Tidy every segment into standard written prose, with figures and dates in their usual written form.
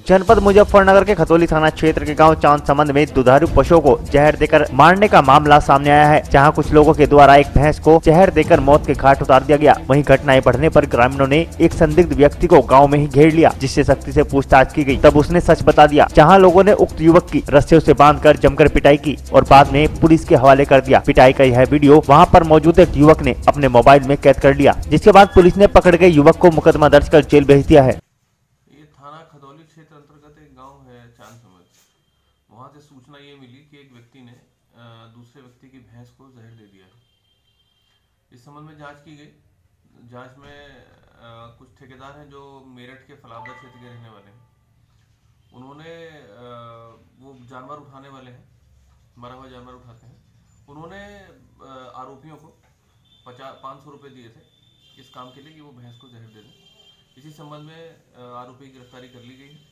जनपद मुजफ्फरनगर के खतौली थाना क्षेत्र के गांव चांद संबंध में दुधारू पशुओं को जहर देकर मारने का मामला सामने आया है, जहां कुछ लोगों के द्वारा एक भैंस को जहर देकर मौत के घाट उतार दिया गया। वहीं घटनाएं बढ़ने पर ग्रामीणों ने एक संदिग्ध व्यक्ति को गांव में ही घेर लिया, जिससे सख्ती से पूछताछ की गई। तब उसने सच बता दिया, जहां लोगों ने उक्त युवक की रस्सियों से बांधकर जमकर पिटाई की और बाद में पुलिस के हवाले कर दिया। पिटाई का यह वीडियो वहां पर मौजूद एक युवक ने अपने मोबाइल में कैद कर लिया, जिसके बाद पुलिस ने पकड़ गए युवक को मुकदमा दर्ज कर जेल भेज दिया है। ये थाना खतौली क्षेत्र अंतर्गत एक गांव है चांद समझ, वहां से सूचना ये मिली कि एक व्यक्ति ने दूसरे व्यक्ति की भैंस को जहर दे दिया। इस संबंध में जांच की गई। जांच में कुछ ठेकेदार हैं जो मेरठ के फलावदा क्षेत्र के रहने वाले हैं। उन्होंने वो जानवर उठाने वाले हैं, मरा हुआ जानवर उठाते हैं। उन्होंने आरोपियों को 500 रुपये दिए थे इस काम के लिए कि वो भैंस को जहर दे दें। इसी संबंध में आरोपी की गिरफ्तारी कर ली गई है।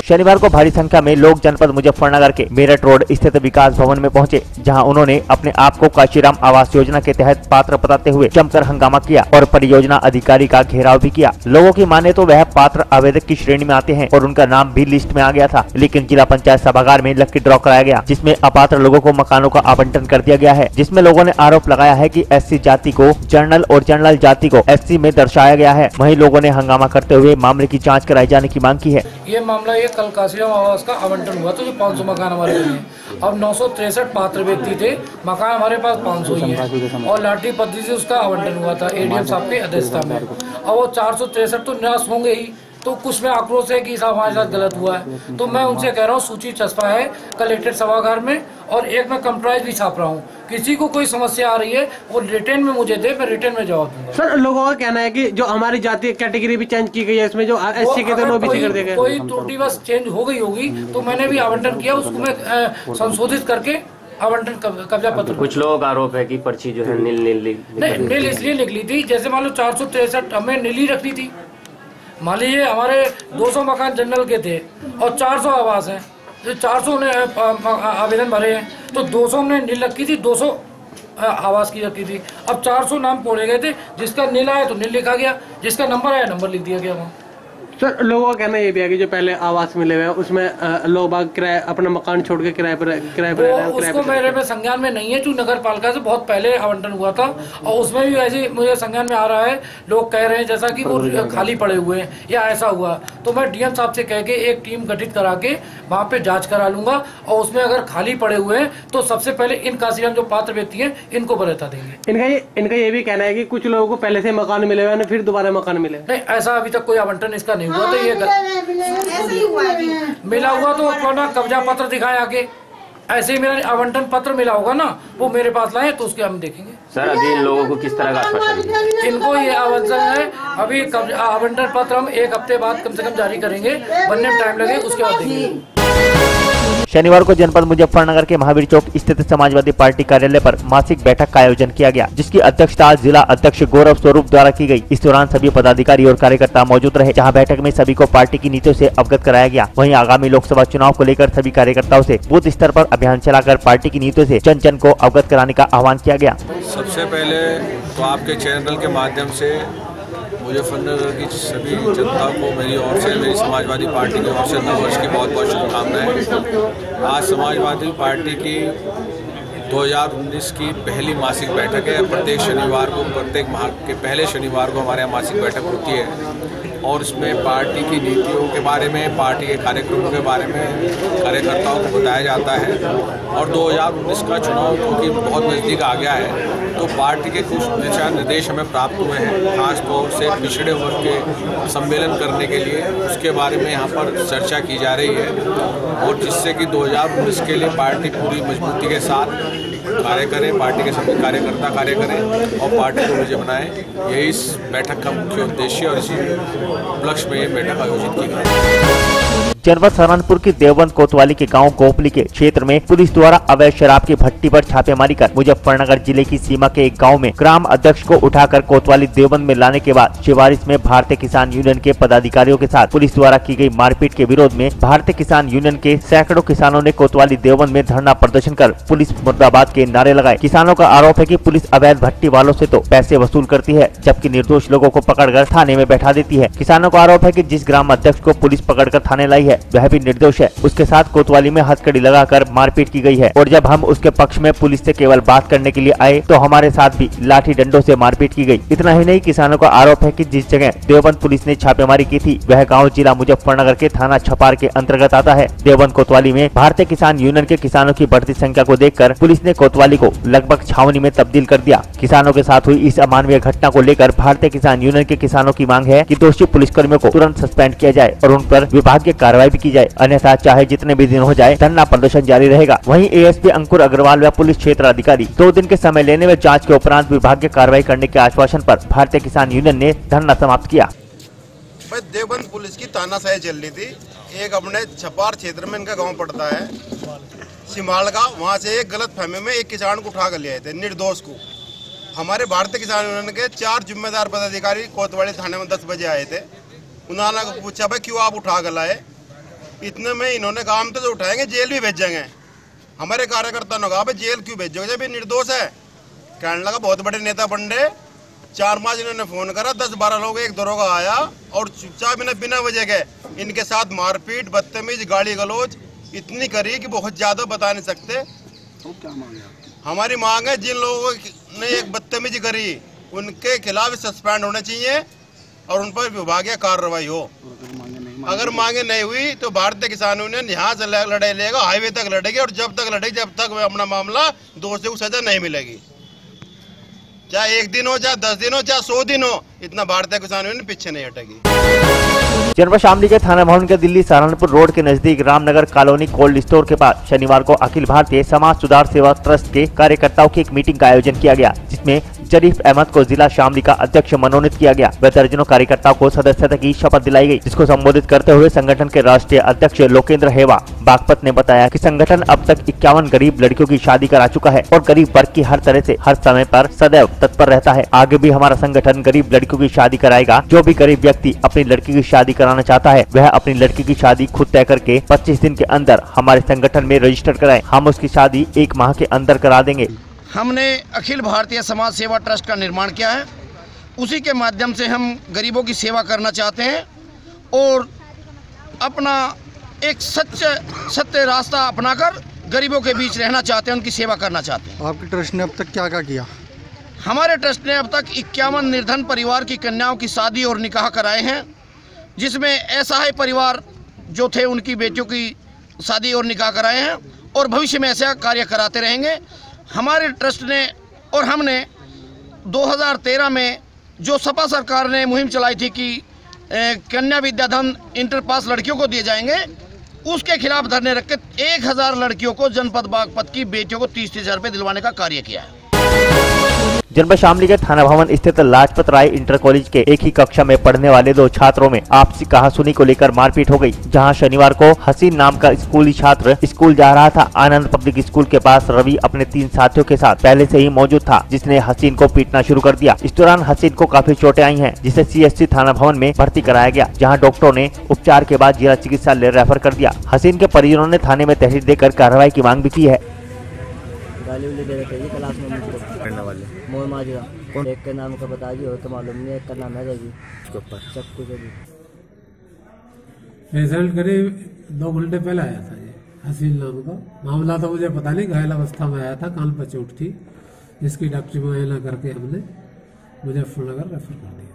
शनिवार को भारी संख्या में लोग जनपद मुजफ्फरनगर के मेरठ रोड स्थित विकास भवन में पहुंचे, जहां उन्होंने अपने आप को काशीराम आवास योजना के तहत पात्र बताते हुए जमकर हंगामा किया और परियोजना अधिकारी का घेराव भी किया। लोगों की माने तो वह पात्र आवेदक की श्रेणी में आते हैं और उनका नाम भी लिस्ट में आ गया था, लेकिन जिला पंचायत सभागार में लकी ड्रॉ कराया गया, जिसमें अपात्र लोगों को मकानों का आवंटन कर दिया गया है। जिसमें लोगों ने आरोप लगाया है कि SC जाति को जनरल और जनरल जाति को SC में दर्शाया गया है। वहीं लोगों ने हंगामा करते हुए मामले की जाँच कराए जाने की मांग की है। ये मामला कल काशीराम आवास का आवंटन हुआ था, जो 500 मकान हमारे बने। अब 963 पात्र व्यक्ति थे, मकान हमारे पास 500 ही है और लाठी पद्धति से उसका आवंटन हुआ था ADM साहब की अध्यक्षता में। अब वो 463 तो निराश होंगे ही, तो कुछ में आक्रोश है कि साहब हमारे साथ गलत हुआ है। तो मैं उनसे कह रहा हूँ, सूची चस्पा है कलेक्टेड सभागार में और एक मैं कंप्राइज भी छाप रहा हूँ। किसी को कोई समस्या आ रही है वो रिटर्न में मुझे दे, मैं रिटर्न में जवाब दूंगा। सर, लोगों का कहना है कि जो हमारी जाति कैटेगरी भी चेंज की गई है, इसमें जो SC के थे वो OBC कर दिए गए। कोई त्रुटि बस चेंज हो गई होगी, तो मैंने भी आवंटन किया, उसको मैं संशोधित करके आवंटन कब्जा पत्र। कुछ लोगों का आरोप है कि पर्ची जो है नील इसलिए निकली थी, जैसे मान लो 463 हमें नीली रखनी थी। मान लीजिए हमारे 200 मकान जनरल के थे और 400 आवास हैं, जो 400 ने आवेदन भरे हैं, तो 200 ने नील रखी थी, 200 आवास की रखी थी। अब 400 नाम पोड़े गए थे, जिसका नील आया तो नील लिखा गया, जिसका नंबर आया नंबर लिख दिया गया वहाँ। सर, लोगों का कहना ये भी है कि जो पहले आवास मिले हुए हैं उसमें लोग बाग किराए अपना मकान छोड़ के किराए पर उसको मेरे में संज्ञान में नहीं है, जो नगर पालिका से बहुत पहले आवंटन हुआ था और उसमें भी ऐसे मुझे संज्ञान में आ रहा है। लोग कह रहे हैं जैसा कि वो खाली पड़े हुए हैं या ऐसा हुआ, तो मैं DM साहब से कह के एक टीम गठित करा के वहाँ पे जाँच करा लूंगा और उसमें अगर खाली पड़े हुए हैं तो सबसे पहले इन काशीराम जो पात्र व्यक्ति हैं इनको वरीयता देंगे। इनका ये भी कहना है कि कुछ लोगों को पहले से मकान मिले हुए हैं, फिर दोबारा मकान मिले। नहीं, ऐसा अभी तक कोई आवंटन इसका नहीं हुआ। तो ये मिला हुआ तो अपना कब्जा पत्र दिखाए आगे, ऐसे ही मेरा आवंटन पत्र मिला होगा ना, वो मेरे पास लाए तो उसके हम देखेंगे। सर, अभी इन लोगों को किस तरह का आश्वासन है? इनको ये आवंटन है, अभी आवंटन पत्र हम 1 हफ्ते बाद कम से कम जारी करेंगे, बनने में टाइम लगे, उसके बाद देखेंगे। शनिवार को जनपद मुजफ्फरनगर के महावीर चौक स्थित समाजवादी पार्टी कार्यालय पर मासिक बैठक का आयोजन किया गया, जिसकी अध्यक्षता जिला अध्यक्ष गौरव स्वरूप द्वारा की गई। इस दौरान सभी पदाधिकारी और कार्यकर्ता मौजूद रहे, जहां बैठक में सभी को पार्टी की नीतियों से अवगत कराया गया। वहीं आगामी लोकसभा चुनाव को लेकर सभी कार्यकर्ताओं से बूथ स्तर पर अभियान चलाकर पार्टी की नीतियों से जन जन को अवगत कराने का आह्वान किया गया। सबसे पहले तो आपके चैनल के माध्यम से मुजफ्फरनगर की सभी जनता को मेरी ओर से, मेरी समाजवादी पार्टी की ओर से नववर्ष की बहुत बहुत शुभकामनाएं। आज समाजवादी पार्टी की 2019 की पहली मासिक बैठक है। प्रत्येक शनिवार को, प्रत्येक माह के पहले शनिवार को हमारे यहाँ मासिक बैठक होती है और इसमें पार्टी की नीतियों के बारे में, पार्टी के कार्यक्रमों के बारे में कार्यकर्ताओं को बताया जाता है। और 2019 का चुनाव क्योंकि बहुत नज़दीक आ गया है, तो पार्टी के कुछ दिशा निर्देश हमें प्राप्त हुए हैं, खास तौर से पिछड़े वर्ग के सम्मेलन करने के लिए। उसके बारे में यहाँ पर चर्चा की जा रही है और जिससे कि 2019 के लिए पार्टी पूरी मजबूती के साथ कार्य करें, पार्टी के सभी कार्यकर्ता कार्य करें और पार्टी को विजय बनाएं। यही इस बैठक का मुख्य उद्देश्य और इसी उपलक्ष्य में ये बैठक आयोजित की गई। जनपद सहारनपुर की देवबंद कोतवाली के गांव गोपली के क्षेत्र में पुलिस द्वारा अवैध शराब की भट्टी पर छापेमारी कर मुजफ्फरनगर जिले की सीमा के एक गांव में ग्राम अध्यक्ष को उठाकर कोतवाली देवबंद में लाने के बाद शिवारिस में भारतीय किसान यूनियन के पदाधिकारियों के साथ पुलिस द्वारा की गई मारपीट के विरोध में भारतीय किसान यूनियन के सैकड़ों किसानों ने कोतवाली देवबंद में धरना प्रदर्शन कर पुलिस मुर्दाबाद के नारे लगाए। किसानों का आरोप है कि पुलिस अवैध भट्टी वालों से तो पैसे वसूल करती है, जबकि निर्दोष लोगों को पकड़कर थाने में बैठा देती है। किसानों का आरोप है कि जिस ग्राम अध्यक्ष को पुलिस पकड़कर थाने लाई है वह भी निर्दोष है। उसके साथ कोतवाली में हथकड़ी लगाकर मारपीट की गई है और जब हम उसके पक्ष में पुलिस से केवल बात करने के लिए आए तो हमारे साथ भी लाठी डंडों से मारपीट की गई। इतना ही नहीं, किसानों का आरोप है कि जिस जगह देवबंद पुलिस ने छापेमारी की थी वह गाँव जिला मुजफ्फरनगर के थाना छपार के अंतर्गत आता है। देवबंद कोतवाली में भारतीय किसान यूनियन के किसानों की बढ़ती संख्या को देखकर पुलिस ने कोतवाली को लगभग छावनी में तब्दील कर दिया। किसानों के साथ हुई इस अमानवीय घटना को लेकर भारतीय किसान यूनियन के किसानों की मांग है कि दोषी पुलिसकर्मियों को तुरंत सस्पेंड किया जाए और उन पर विभागीय कार्रवाई भी की जाए, अन्यथा चाहे जितने भी दिन हो जाए धरना प्रदर्शन जारी रहेगा। वहीं एएसपी अंकुर अग्रवाल व पुलिस क्षेत्र अधिकारी 2 दिन के समय लेने व जांच के उपरांत विभागीय कार्रवाई करने के आश्वासन पर भारतीय किसान यूनियन ने धरना समाप्त किया। देवबंद पुलिस की तानाशाही चल रही थी। एक अपने छपार क्षेत्र में इनका गांव पड़ता है सिमाल का, वहाँ से एक गलत फहमी में एक किसान को उठा कर ले आए थे, निर्दोष को। हमारे भारतीय किसान यूनियन के 4 जिम्मेदार पदाधिकारी कोतवाली थाने में 10 बजे आए थे। उन्होंने पूछा भाई क्यों आप उठा कर लाए? इतने में इन्होंने कहा हम तो जो उठाएंगे जेल भी भेजेंगे। हमारे कार्यकर्ता ने कहा भाई जेल क्यों भेजोगे जब ये निर्दोष है? कहने लगा बहुत बड़े नेता बंडे 4-5 इन्होंने फोन करा, 10-12 लोग, एक दरोगा आया और चुपचाप इन्हें बिना वजह के इनके साथ मारपीट, बदतमीज, गाली गलौज इतनी करी कि बहुत ज्यादा बता नहीं सकते। तो क्या मांग है? हमारी मांग है जिन लोगों ने एक बदतमीजी करी उनके खिलाफ सस्पेंड होने चाहिए और उन पर विभागीय कार्रवाई हो। अगर मांगे नहीं हुई तो भारतीय किसान यूनियन यहाँ से लड़ाई लेगा, हाईवे तक लड़ेगी और जब तक लड़ेगी जब तक अपना मामला दोषी को सजा नहीं मिलेगी। चाहे 1 दिन हो, चाहे 10 दिन हो, चाहे 100 दिन हो, इतना भारतीय किसान यूनियन पीछे नहीं हटेगी। जनपद शामली के थाना भवन के दिल्ली सहारनपुर रोड के नजदीक रामनगर कॉलोनी कोल्ड स्टोर के पास शनिवार को अखिल भारतीय समाज सुधार सेवा ट्रस्ट के कार्यकर्ताओं की एक मीटिंग का आयोजन किया गया, जिसमें जरीफ अहमद को जिला शामली का अध्यक्ष मनोनीत किया गया। व दर्जनों कार्यकर्ताओं को सदस्यता की शपथ दिलाई गई, जिसको संबोधित करते हुए संगठन के राष्ट्रीय अध्यक्ष लोकेंद्र हेवा बागपत ने बताया कि संगठन अब तक 51 गरीब लड़कियों की शादी करा चुका है और गरीब वर्ग की हर तरह से हर समय पर सदैव तत्पर रहता है। आगे भी हमारा संगठन गरीब लड़कियों की शादी कराएगा। जो भी गरीब व्यक्ति अपनी लड़की की शादी कराना चाहता है वह अपनी लड़की की शादी खुद तय करके 25 दिन के अंदर हमारे संगठन में रजिस्टर कराए। हम उसकी शादी 1 माह के अंदर करा देंगे। हमने अखिल भारतीय समाज सेवा ट्रस्ट का निर्माण किया है, उसी के माध्यम से हम गरीबों की सेवा करना चाहते हैं और अपना एक सत्य रास्ता अपनाकर गरीबों के बीच रहना चाहते हैं, उनकी सेवा करना चाहते हैं। आपके ट्रस्ट ने अब तक क्या क्या किया? हमारे ट्रस्ट ने अब तक 51 निर्धन परिवार की कन्याओं की शादी और निकाह कराए हैं, जिसमें असहाय परिवार जो थे उनकी बेटियों की शादी और निकाह कराए हैं और भविष्य में ऐसा कार्य कराते रहेंगे। हमारे ट्रस्ट ने और हमने 2013 में जो सपा सरकार ने मुहिम चलाई थी कि कन्या विद्याधन इंटर पास लड़कियों को दिए जाएंगे, उसके खिलाफ धरने रख के 1000 लड़कियों को जनपद बागपत की बेटियों को 30,000 रुपये दिलवाने का कार्य किया है। जनपद शामली के थाना भवन स्थित लाजपत राय इंटर कॉलेज के एक ही कक्षा में पढ़ने वाले 2 छात्रों में आपसी कहासुनी को लेकर मारपीट हो गई, जहां शनिवार को हसीन नाम का स्कूली छात्र स्कूल जा रहा था। आनंद पब्लिक स्कूल के पास रवि अपने 3 साथियों के साथ पहले से ही मौजूद था, जिसने हसीन को पीटना शुरू कर दिया। इस दौरान हसीन को काफी चोटें आई हैं, जिसे CSC थाना भवन में भर्ती कराया गया, जहाँ डॉक्टरों ने उपचार के बाद जिला चिकित्सालय रेफर कर दिया। हसीन के परिजनों ने थाने में तहरीर देकर कार्रवाई की मांग भी की है। मोर माजरा एक के नाम का बता दी हो तो मालूम नहीं, एक का नाम है रवि, सब कुछ रिजल्ट करीब 2 घंटे पहले आया था। ये हसीन नाम का मामला था, मुझे पता नहीं, घायल अवस्था में आया था, कान पर चोट थी, जिसकी डॉक्टरी मुआयना करके हमने मुजफ्फरनगर रेफर कर दिया।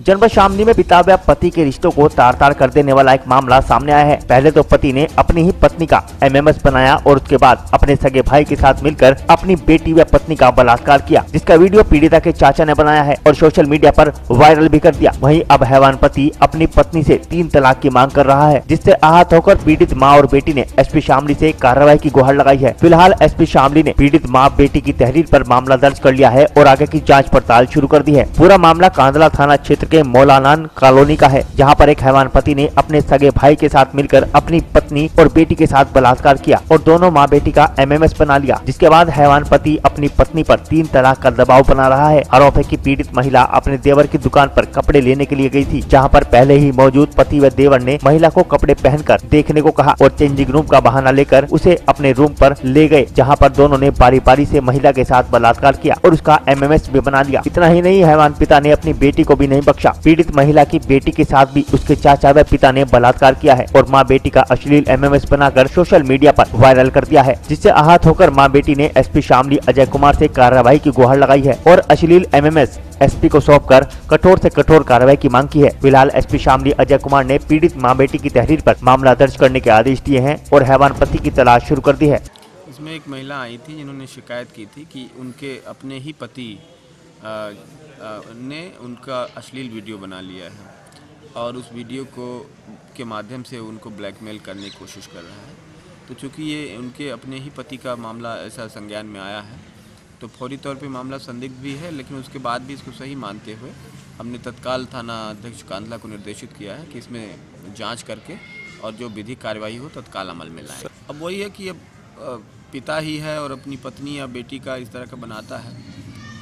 जनपद शामली में पिता व पति के रिश्तों को तार-तार कर देने वाला एक मामला सामने आया है। पहले तो पति ने अपनी ही पत्नी का MMS बनाया और उसके बाद अपने सगे भाई के साथ मिलकर अपनी बेटी व पत्नी का बलात्कार किया, जिसका वीडियो पीड़िता के चाचा ने बनाया है और सोशल मीडिया पर वायरल भी कर दिया। वहीं अब हैवान पति अपनी पत्नी से 3 तलाक की मांग कर रहा है, जिससे आहत होकर पीड़ित माँ और बेटी ने SP शामली से कार्रवाई की गुहार लगाई है। फिलहाल SP शामली ने पीड़ित माँ बेटी की तहरीर पर मामला दर्ज कर लिया है और आगे की जाँच पड़ताल शुरू कर दी है। पूरा मामला कांदला थाना क्षेत्र के मौलानान कॉलोनी का है, जहां पर एक हैवान पति ने अपने सगे भाई के साथ मिलकर अपनी पत्नी और बेटी के साथ बलात्कार किया और दोनों माँ बेटी का MMS बना लिया, जिसके बाद हैवान पति अपनी पत्नी पर 3 तलाक का दबाव बना रहा है। आरोप है कि पीड़ित महिला अपने देवर की दुकान पर कपड़े लेने के लिए गई थी, जहां पर पहले ही मौजूद पति व देवर ने महिला को कपड़े पहनकर देखने को कहा और चेंजिंग रूम का बहाना लेकर उसे अपने रूम पर ले गए, जहां पर दोनों ने बारी बारी से महिला के साथ बलात्कार किया और उसका MMS भी बना लिया। इतना ही नहीं, हैवान पिता ने अपनी बेटी को भी नहीं बख्शा। पीड़ित महिला की बेटी के साथ भी उसके चाचा व पिता ने बलात्कार किया है और माँ बेटी का अश्लील MMS बनाकर सोशल मीडिया पर वायरल कर दिया है, जिससे आहत होकर माँ बेटी ने SP शामली अजय कुमार से कार्रवाई की गुहार लगाई है और अश्लील MMS SP को सौंपकर कठोर से कठोर कार्रवाई की मांग की है। फिलहाल SP शामली अजय कुमार ने पीड़ित माँ बेटी की तहरीर पर मामला दर्ज करने के आदेश दिए हैं और हैवान पति की तलाश शुरू कर दी है। इसमें एक महिला आई थी जिन्होंने शिकायत की थी कि उनके अपने ही पति ने उनका अश्लील वीडियो बना लिया है और उस वीडियो के माध्यम से उनको ब्लैकमेल करने की कोशिश कर रहा है। तो चूँकि ये उनके अपने ही पति का मामला ऐसा संज्ञान में आया है, तो फौरी तौर पे मामला संदिग्ध भी है, लेकिन उसके बाद भी इसको सही मानते हुए हमने तत्काल थाना अध्यक्ष कांधला को निर्देशित किया है कि इसमें जांच करके और जो विधिक कार्यवाही हो तत्काल अमल में लाएं। अब वही है कि अब पिता ही है और अपनी पत्नी या बेटी का इस तरह का बनाता है,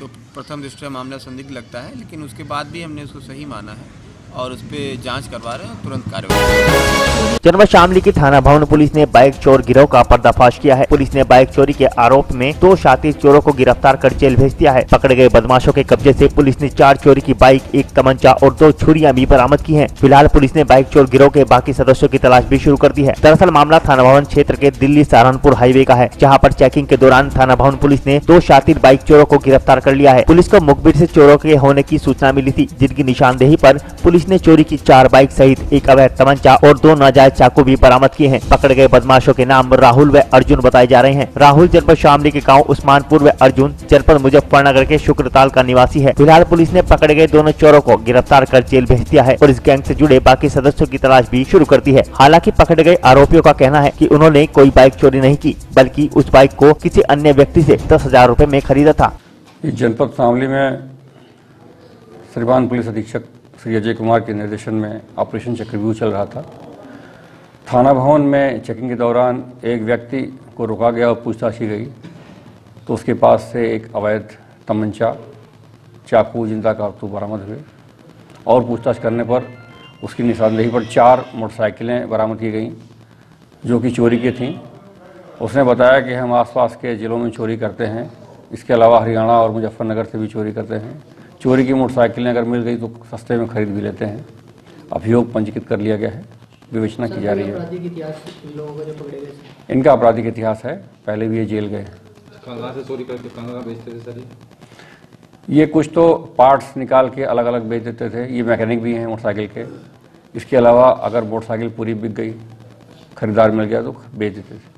तो प्रथम दृष्टया मामला संदिग्ध लगता है, लेकिन उसके बाद भी हमने उसको सही माना है और उस पे जांच करवा रहे हैं, तुरंत कार्रवाई। जनपद शामली की थाना भवन पुलिस ने बाइक चोर गिरोह का पर्दाफाश किया है। पुलिस ने बाइक चोरी के आरोप में 2 शातिर चोरों को गिरफ्तार कर जेल भेज दिया है। पकड़े गए बदमाशों के कब्जे से पुलिस ने 4 चोरी की बाइक, 1 तमंचा और 2 छुरियां भी बरामद की हैं। फिलहाल पुलिस ने बाइक चोर गिरोह के बाकी सदस्यों की तलाश भी शुरू कर दी है। दरअसल मामला थाना भवन क्षेत्र के दिल्ली सहारनपुर हाईवे का है, जहाँ पर चेकिंग के दौरान थाना भवन पुलिस ने 2 शातिर बाइक चोरों को गिरफ्तार कर लिया है। पुलिस को मुखबिर से चोरों के होने की सूचना मिली थी, जिनकी निशानदेही पर पुलिस ने चोरी की 4 बाइक सहित 1 अवैध तमंचा और 2 नाजायज चाकू भी बरामद किए हैं। पकड़े गए बदमाशों के नाम राहुल व अर्जुन बताए जा रहे हैं। राहुल जनपद शामली के गांव उस्मानपुर व अर्जुन जनपद मुजफ्फरनगर के शुक्रताल का निवासी है। फिलहाल पुलिस ने पकड़े गए दोनों चोरों को गिरफ्तार कर जेल भेज दिया है और इस गैंग से जुड़े बाकी सदस्यों की तलाश भी शुरू कर दी है। हालांकि पकड़े गए आरोपियों का कहना है कि उन्होंने कोई बाइक चोरी नहीं की, बल्कि उस बाइक को किसी अन्य व्यक्ति से 10,000 रुपए में खरीदा था। जनपद शामली में श्रीमान पुलिस अधीक्षक श्री अजय कुमार के निर्देशन में ऑपरेशन चक्रव्यूह चल रहा था। थाना भवन में चेकिंग के दौरान एक व्यक्ति को रोका गया और पूछताछ की गई, तो उसके पास से एक अवैध तमंचा, चाकू, जिंदा कारतूस बरामद हुए और पूछताछ करने पर उसकी निशानदेही पर 4 मोटरसाइकिलें बरामद की गईं जो कि चोरी की थीं। उसने बताया कि हम आसपास के ज़िलों में चोरी करते हैं, इसके अलावा हरियाणा और मुजफ्फरनगर से भी चोरी करते हैं। चोरी की मोटरसाइकिलें अगर मिल गई तो सस्ते में खरीद भी लेते हैं। अभियोग पंजीकृत कर लिया गया है, विवेचना की जा रही है। इनका आपराधिक इतिहास है, पहले भी ये जेल गए। कहाँ से चोरी करके कहाँ बेचते थे सर? ये कुछ तो पार्ट्स निकाल के अलग अलग बेच देते थे। ये मैकेनिक भी हैं मोटरसाइकिल के। इसके अलावा अगर मोटरसाइकिल पूरी बिक गई, खरीदार मिल गया तो बेच देते थे।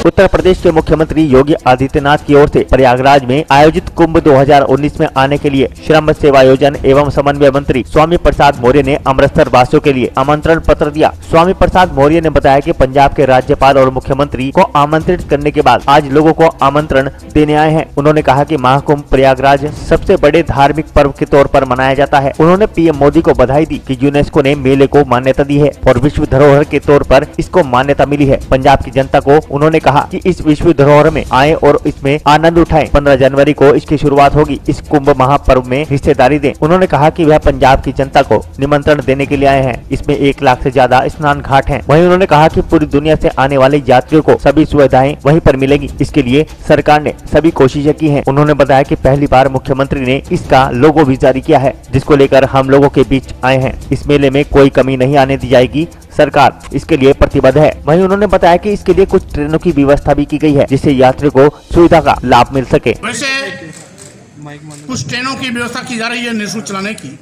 उत्तर प्रदेश के मुख्यमंत्री योगी आदित्यनाथ की ओर से प्रयागराज में आयोजित कुंभ 2019 में आने के लिए श्रम सेवायोजन एवं समन्वय मंत्री स्वामी प्रसाद मौर्य ने अमृतसर वासियों के लिए आमंत्रण पत्र दिया। स्वामी प्रसाद मौर्य ने बताया कि पंजाब के राज्यपाल और मुख्यमंत्री को आमंत्रित करने के बाद आज लोगों को आमंत्रण देने आए हैं। उन्होंने कहा कि महाकुंभ प्रयागराज सबसे बड़े धार्मिक पर्व के तौर पर मनाया जाता है। उन्होंने पीएम मोदी को बधाई दी कि यूनेस्को ने मेले को मान्यता दी है और विश्व धरोहर के तौर पर इसको मान्यता मिली है। पंजाब की जनता को उन्होंने कहा कि इस विश्व धरोहर में आए और इसमें आनंद उठाएं। 15 जनवरी को इसकी शुरुआत होगी। इस कुंभ महापर्व में हिस्सेदारी दें। उन्होंने कहा कि वह पंजाब की जनता को निमंत्रण देने के लिए आए हैं। इसमें 1 लाख से ज्यादा स्नान घाट हैं। वहीं उन्होंने कहा कि पूरी दुनिया से आने वाले यात्रियों को सभी सुविधाएं वहीं पर मिलेगी। इसके लिए सरकार ने सभी कोशिशें की हैं। उन्होंने बताया कि पहली बार मुख्यमंत्री ने इसका लोगो भी जारी किया है, जिसको लेकर हम लोगों के बीच आए हैं। इस मेले में कोई कमी नहीं आने दी जाएगी, सरकार इसके लिए प्रतिबद्ध है। वहीं उन्होंने बताया कि इसके लिए कुछ ट्रेनों की व्यवस्था भी की गई है, जिससे यात्रियों को सुविधा का लाभ मिल सके। वैसे कुछ ट्रेनों की व्यवस्था की जा रही है निःशुल्क चलाने की,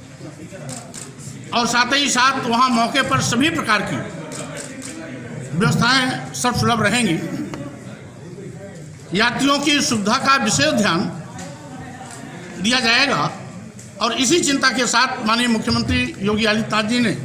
और साथ ही साथ वहां मौके पर सभी प्रकार की व्यवस्थाएं सर्वसुलभ रहेंगी। यात्रियों की सुविधा का विशेष ध्यान दिया जाएगा और इसी चिंता के साथ माननीय मुख्यमंत्री योगी आदित्यनाथ जी ने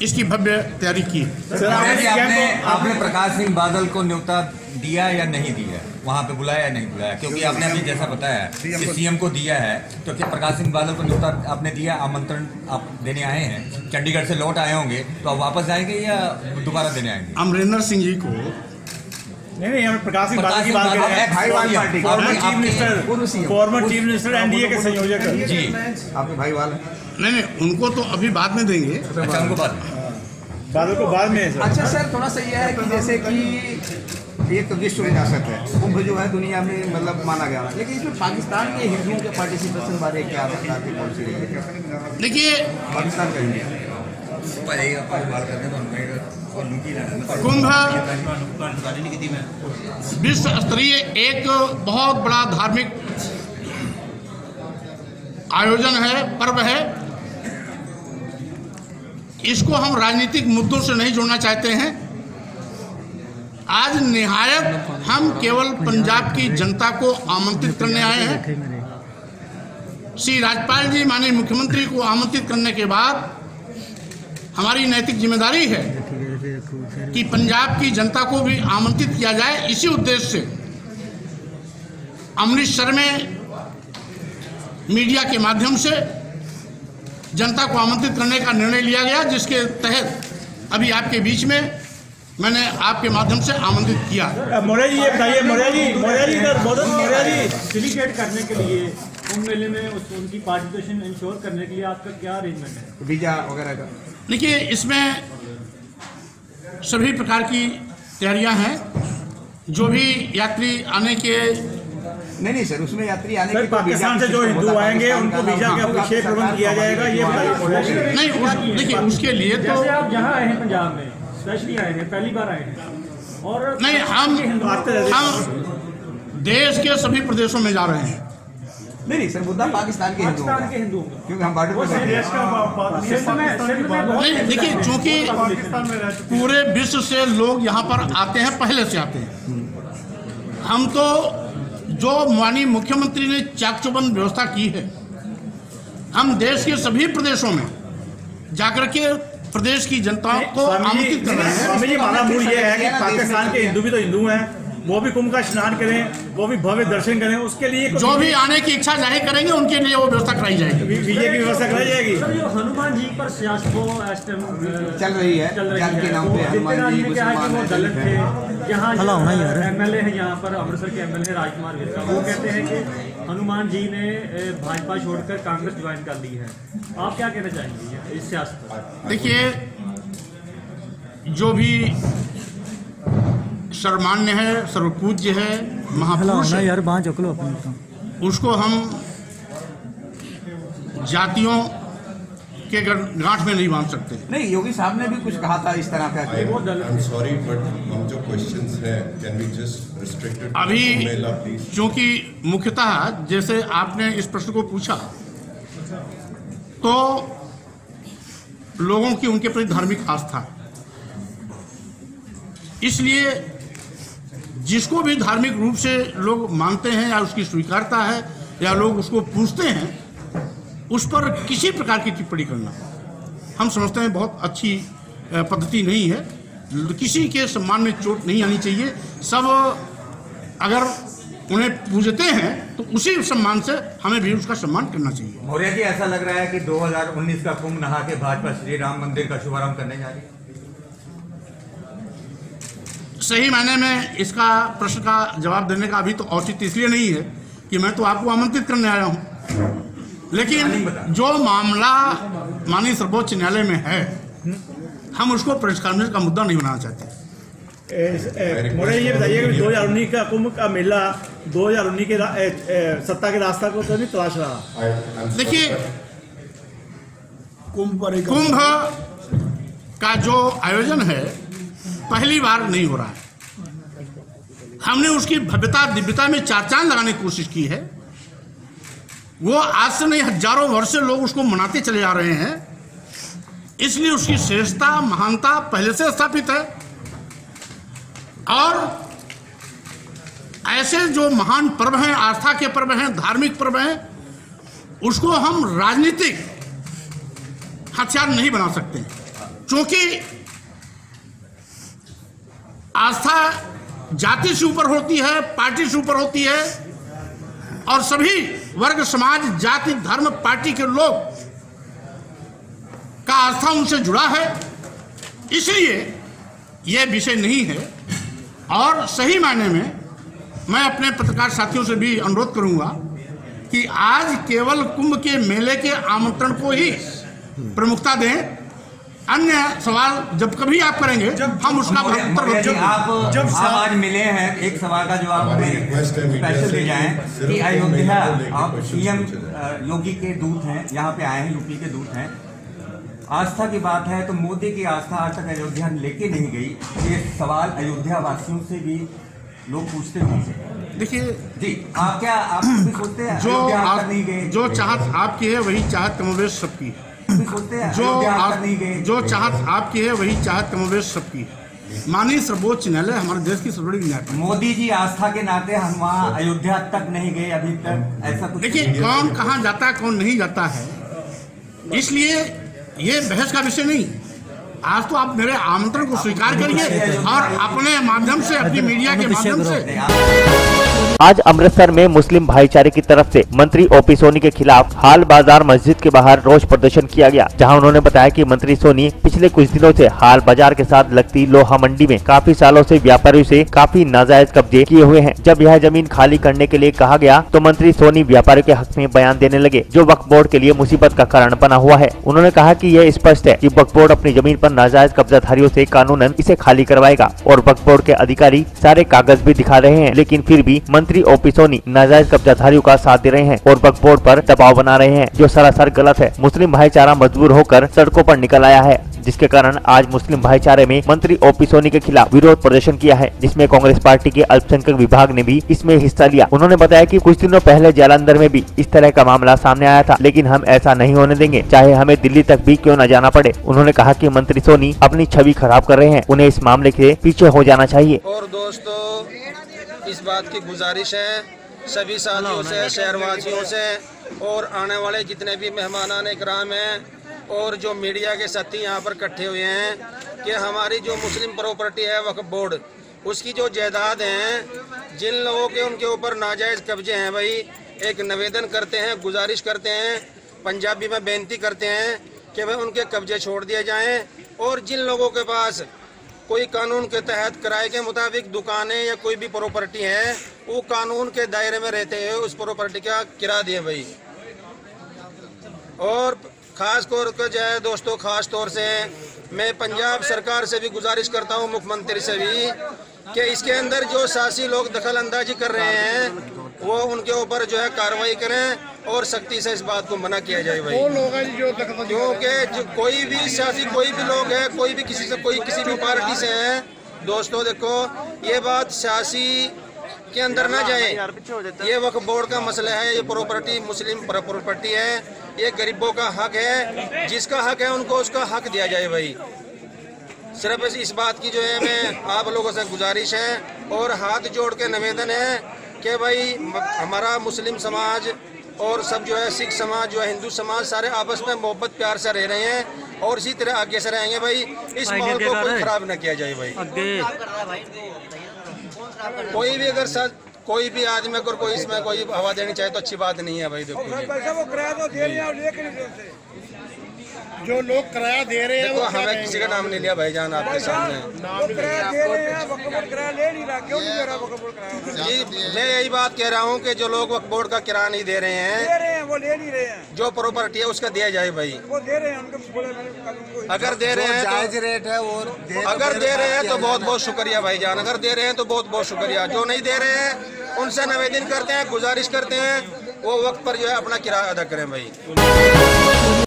इसकी भव्य तैयारी की। सर, आपने प्रकाश सिंह बादल को न्योता दिया या नहीं दिया, वहाँ पे बुलाया या नहीं बुलाया? क्योंकि आपने अभी जैसा बताया कि सीएम को दिया है, तो क्या प्रकाश सिंह बादल को न्योता आपने दिया? आमंत्रण आप देने आए हैं, चंडीगढ़ से लौट आए होंगे, तो आप वापस जाएंगे या दोबारा देने आएंगे? अमरिंदर सिंह जी को नहीं, हम प्रकाश सिंह बादल की बात कर रहे हैं। फॉर्मर चीफ मिनिस्टर एनडीए के संयोजक जी, आपके भाई वाले नहीं, उनको तो अभी बाद में देंगे। अच्छा, उनको बादल को बाद में। अच्छा सर, थोड़ा सा यह है कि जैसे कि एक विश्व विरासत है, कुंभ जो है दुनिया में मतलब माना गया, लेकिन इसमें पाकिस्तान के हिंदुओं के पार्टिसिपेशन बारे क्या सरकार की पॉलिसी रही है? देखिए, पाकिस्तान का इंडिया कुंभ विश्व स्तरीय एक बहुत बड़ा धार्मिक आयोजन है, पर्व है। इसको हम राजनीतिक मुद्दों से नहीं जोड़ना चाहते हैं। आज निहायत हम केवल पंजाब की जनता को आमंत्रित करने आए हैं। श्री राज्यपाल जी, माननीय मुख्यमंत्री को आमंत्रित करने के बाद हमारी नैतिक जिम्मेदारी है कि पंजाब की जनता को भी आमंत्रित किया जाए। इसी उद्देश्य से अमृतसर में मीडिया के माध्यम से जनता को आमंत्रित करने का निर्णय लिया गया, जिसके तहत अभी आपके बीच में मैंने आपके माध्यम से आमंत्रित किया। मौर्य जी, ये बताइए, मौर्य जी सिंडिकेट करने के लिए कुंभ मेले में उनकी पार्टिसिपेशन इंश्योर करने के लिए आपका क्या अरेंजमेंट है, वीजा वगैरह का? देखिए, इसमें सभी प्रकार की तैयारियां हैं। जो भी यात्री आने के नहीं सर, उसमें यात्री आने के पाकिस्तान से जो हिंदू आएंगे उनको वीजा का विशेष प्रबंध किया जाएगा, ये बताइए। नहीं, देखिए, उसके लिए तो जैसे आप यहाँ आए हैं, पंजाब में स्पेशली आए हैं, पहली बार आए हैं, और नहीं, हम देश के सभी प्रदेशों में जा रहे हैं। नहीं सर, मुद्दा पाकिस्तान के हिंदुओं का, क्योंकि हम बॉर्डर पर नहीं। देखिए, चूंकि पूरे विश्व से लोग यहाँ पर आते हैं, पहले से आते हैं। हम तो जो माननीय मुख्यमंत्री ने चाक चौबंद व्यवस्था की है, हम देश के सभी प्रदेशों में जाकर के प्रदेश की जनता को आमंत्रित कर रहे हैं। स्वामी जी, हमारा मूल ये है कि पाकिस्तान के हिंदू भी तो हिंदू हैं, वो भी कुंभ का स्नान करें, वो भी भव्य दर्शन करें। उसके लिए जो भी आने की इच्छा जाहिर करेंगे, उनके लिए वो व्यवस्था कराई जाएगी, वीजे की व्यवस्था कराई जाएगी। हनुमान जी पर सियासत चल रही है, जान के नाम पे हनुमान जी मुसलमान दलित थे। यहाँ एमएलए है, यहाँ पर अमृतसर के एमएलए राजकुमार विरसा, वो कहते हैं कि हनुमान जी ने भाजपा छोड़कर कांग्रेस ज्वाइन कर ली है। आप क्या कहना चाहेंगे इस सियासत पर? देखिए, जो भी सर्वमान्य है, सर्वपूज्य है, महापुरुष है यार, उसको हम जातियों के गांठ में नहीं बांध सकते। नहीं, योगी साहब ने भी कुछ कहा था इस तरह का। सॉरी, बट हम जो क्वेश्चंस हैं, can we just restrict it अभी, क्योंकि मुख्यतः जैसे आपने इस प्रश्न को पूछा, तो लोगों की उनके प्रति धार्मिक आस्था, इसलिए जिसको भी धार्मिक रूप से लोग मानते हैं या उसकी स्वीकारता है या लोग उसको पूछते हैं, उस पर किसी प्रकार की टिप्पणी करना हम समझते हैं बहुत अच्छी पद्धति नहीं है। किसी के सम्मान में चोट नहीं आनी चाहिए। सब अगर उन्हें पूजते हैं तो उसी सम्मान से हमें भी उसका सम्मान करना चाहिए। मौर्य जी, ऐसा लग रहा है कि 2019 का कुंभ नहा के भाजपा श्री राम मंदिर का शुभारंभ करने जा रही है। सही मायने में इसका प्रश्न का जवाब देने का अभी तो औचित्य इसलिए नहीं है कि मैं तो आपको आमंत्रित करने आया हूं, लेकिन जो मामला माननीय सर्वोच्च न्यायालय में है, हम उसको प्रेस कॉन्फ्रेंस का मुद्दा नहीं बनाना चाहते। मुझे ये बताइए कि 2019 का कुंभ का मेला 2019 के सत्ता के रास्ता को तो नहीं तलाश रहा। देखिए, कुंभ का जो आयोजन है पहली बार नहीं हो रहा है। हमने उसकी भव्यता दिव्यता में चार चांद लगाने की कोशिश की है। वो आज से नहीं, हजारों वर्ष से लोग उसको मनाते चले आ रहे हैं, इसलिए उसकी श्रेष्ठता महानता पहले से स्थापित है। और ऐसे जो महान पर्व हैं, आस्था के पर्व हैं, धार्मिक पर्व हैं, उसको हम राजनीतिक हथियार नहीं बना सकते, क्योंकि आस्था जाति से ऊपर होती है, पार्टी से ऊपर होती है, और सभी वर्ग, समाज, जाति, धर्म, पार्टी के लोग का आस्था उनसे जुड़ा है। इसलिए यह विषय नहीं है। और सही मायने में मैं अपने पत्रकार साथियों से भी अनुरोध करूंगा कि आज केवल कुंभ के मेले के आमंत्रण को ही प्रमुखता दें। अन्य सवाल जब कभी आप करेंगे हम उसका उत्तर जब आज मिले हैं, एक सवाल का जवाब स्पेशल दे जाएं कि अयोध्या, आप सीएम योगी के दूत हैं, यहाँ पे आए हैं, यूपी के दूत हैं। आस्था की बात है तो मोदी की आस्था आज तक अयोध्या लेके नहीं गई। ये सवाल अयोध्या वासियों से भी लोग पूछते होंगे। देखिए जी, आप भी सोचते हैं जो चाहत आपकी है वही चाहत कमोबेश सबकी है। जो चाहत आपकी है वही चाहत कमोबेश सबकी है। माननीय सर्वोच्च न्यायालय हमारे देश की सबसे बड़ी न्यायालय। मोदी जी आस्था के नाते हम वहाँ अयोध्या तक नहीं गए अभी तक, ऐसा कुछ। देखिए कौन कहाँ जाता है, कौन नहीं जाता है, इसलिए ये बहस का विषय नहीं। आज तो आप मेरे आमंत्रण को स्वीकार करिए और अपने माध्यम से, अपनी मीडिया के माध्यम से। आज अमृतसर में मुस्लिम भाईचारे की तरफ से मंत्री ओपी सोनी के खिलाफ हाल बाजार मस्जिद के बाहर रोष प्रदर्शन किया गया, जहां उन्होंने बताया कि मंत्री सोनी पिछले कुछ दिनों से हाल बाजार के साथ लगती लोहा मंडी में काफी सालों से व्यापारियों से काफी नाजायज कब्जे किए हुए हैं। जब यह जमीन खाली करने के लिए कहा गया तो मंत्री सोनी व्यापारियों के हक में बयान देने लगे, जो वक्फ बोर्ड के लिए मुसीबत का कारण बना हुआ है। उन्होंने कहा कि यह स्पष्ट है कि वक्फ बोर्ड अपनी जमीन पर नाजायज कब्जाधारियों से कानूनन इसे खाली करवाएगा और वक्फ बोर्ड के अधिकारी सारे कागज भी दिखा रहे हैं, लेकिन फिर भी मंत्री ओपी सोनी नाजायज कब्जाधारियों का साथ दे रहे हैं और वक्फ बोर्ड पर दबाव बना रहे हैं, जो सरासर गलत है। मुस्लिम भाईचारा मजबूर होकर सड़कों पर निकल आया है, जिसके कारण आज मुस्लिम भाईचारे में मंत्री ओपी सोनी के खिलाफ विरोध प्रदर्शन किया है, जिसमें कांग्रेस पार्टी के अल्पसंख्यक विभाग ने भी इसमें हिस्सा लिया। उन्होंने बताया कि कुछ दिनों पहले जालंधर में भी इस तरह का मामला सामने आया था, लेकिन हम ऐसा नहीं होने देंगे, चाहे हमें दिल्ली तक भी क्यों न जाना पड़े। उन्होंने कहा कि मंत्री सोनी अपनी छवि खराब कर रहे हैं, उन्हें इस मामले के पीछे हो जाना चाहिए। और दोस्तों, इस बात की गुजारिश है सभी साथियों से, शहरवासियों से और आने वाले जितने भी मेहमानान इकराम हैं और जो मीडिया के साथी यहाँ पर इकट्ठे हुए हैं कि हमारी जो मुस्लिम प्रॉपर्टी है वक्फ बोर्ड, उसकी जो जायदाद हैं, जिन लोगों के उनके ऊपर नाजायज़ कब्जे हैं, भाई एक निवेदन करते हैं, गुजारिश करते हैं, पंजाबी में बेनती करते हैं कि भाई उनके कब्जे छोड़ दिए जाएँ और जिन लोगों के पास कोई कानून के तहत किराए के मुताबिक दुकानें या कोई भी प्रॉपर्टी है, वो कानून के दायरे में रहते हुए उस प्रॉपर्टी का किराया दिए भाई। और खास तौर पर जो है दोस्तों, खास तौर से मैं पंजाब सरकार से भी गुजारिश करता हूँ, मुख्यमंत्री से भी, कि इसके अंदर जो सियासी लोग दखल अंदाजी कर रहे हैं वो उनके ऊपर जो है कार्रवाई करें और सख्ती से इस बात को मना किया जाए भाई। क्योंकि कोई भी सियासी, कोई भी लोग है, कोई भी किसी से, कोई किसी भी पार्टी से है, दोस्तों देखो ये बात सियासी के अंदर ना जाए। ये वक्फ बोर्ड का मसला है, ये प्रॉपर्टी मुस्लिम प्रॉपर्टी है, ये गरीबों का हक है, जिसका हक है उनको उसका हक दिया जाए भाई। सिर्फ इस बात की जो है मैं आप लोगों से गुजारिश है और हाथ जोड़ के निवेदन है कि भाई हमारा मुस्लिम समाज और सब जो है सिख समाज, जो है हिंदू समाज, सारे आपस में मोहब्बत प्यार से रह रहे हैं और इसी तरह आगे से रहेंगे भाई। इस माहौल को कोई खराब न किया जाए भाई। कोई भी अगर कोई भी आदमी अगर कोई इसमें कोई हवा देनी चाहे तो अच्छी बात नहीं है भाई। देखो जो लोग किराया दे रहे हैं, देखो हमें किसी का नाम नहीं लिया भाईजान आपके सामने। जी मैं यही बात कह रहा हूँ कि जो लोग वक्फ बोर्ड का किराया नहीं दे रहे हैं, वो ले नहीं रहे हैं, जो प्रॉपर्टी है उसका दिया जाए भाई। वो दे रहे हैं, उनको अगर दे रहे हैं जायज रेट है वो, अगर दे रहे हैं तो बहुत बहुत शुक्रिया भाईजान, अगर दे रहे हैं तो बहुत बहुत शुक्रिया। जो नहीं दे रहे हैं उनसे निवेदन करते हैं, गुजारिश करते हैं वो वक्त पर जो है अपना किराया अदा करें भाई।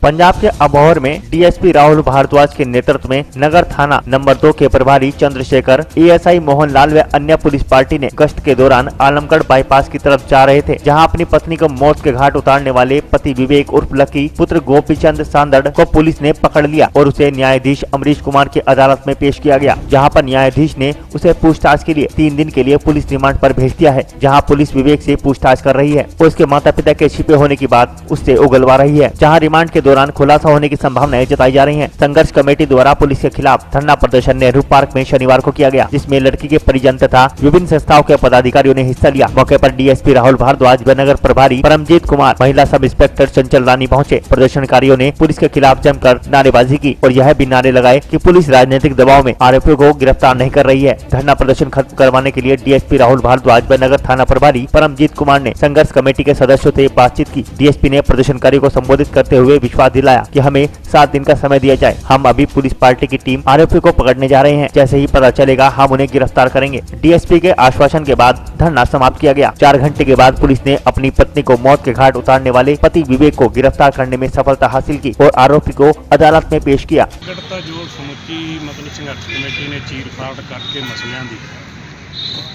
पंजाब के अबोहर में डीएसपी राहुल भारद्वाज के नेतृत्व में नगर थाना नंबर 2 के प्रभारी चंद्रशेखर, एएसआई मोहन लाल व अन्य पुलिस पार्टी ने गश्त के दौरान आलमगढ़ बाईपास की तरफ जा रहे थे, जहां अपनी पत्नी को मौत के घाट उतारने वाले पति विवेक उर्फ लकी पुत्र गोपीचंद सांदड़ को पुलिस ने पकड़ लिया और उसे न्यायाधीश अमरीश कुमार की अदालत में पेश किया गया, जहाँ पर न्यायाधीश ने उसे पूछताछ के लिए 3 दिन के लिए पुलिस रिमांड पर भेज दिया है, जहाँ पुलिस विवेक से पूछताछ कर रही है। उसके माता माता पिता के छिपे होने की बात उससे उगलवा रही है, जहां रिमांड के दौरान खुलासा होने की संभावनाएं जताई जा रही हैं। संघर्ष कमेटी द्वारा पुलिस के खिलाफ धरना प्रदर्शन नेहरू पार्क में शनिवार को किया गया, जिसमें लड़की के परिजन तथा विभिन्न संस्थाओं के पदाधिकारियों ने हिस्सा लिया। मौके पर डीएसपी राहुल भारद्वाज व नगर प्रभारी परमजीत कुमार, महिला सब इंस्पेक्टर चंचल रानी पहुंचे। प्रदर्शनकारियों ने पुलिस के खिलाफ जमकर नारेबाजी की और यह भी नारे लगाए कि पुलिस राजनीतिक दबाव में आरोपियों को गिरफ्तार नहीं कर रही है। धरना प्रदर्शन खत्म करवाने के लिए डीएसपी राहुल भारद्वाज व नगर थाना प्रभारी परमजीत कुमार ने संघर्ष कमेटी के सदस्यों से बातचीत की। डीएसपी ने प्रदर्शनकारियों को संबोधित करते हुए विश्वास दिलाया कि हमें 7 दिन का समय दिया जाए। हम अभी पुलिस पार्टी की टीम आरोपियों को पकड़ने जा रहे हैं, जैसे ही पता चलेगा हम उन्हें गिरफ्तार करेंगे। डीएसपी के आश्वासन के बाद धरना समाप्त किया गया। 4 घंटे के बाद पुलिस ने अपनी पत्नी को मौत के घाट उतारने वाले पति विवेक को गिरफ्तार करने में सफलता हासिल की और आरोपी को अदालत में पेश किया। जो समुची मतलब संघर्ष कमेटी ने चीर फाड़ करके मसलियां दी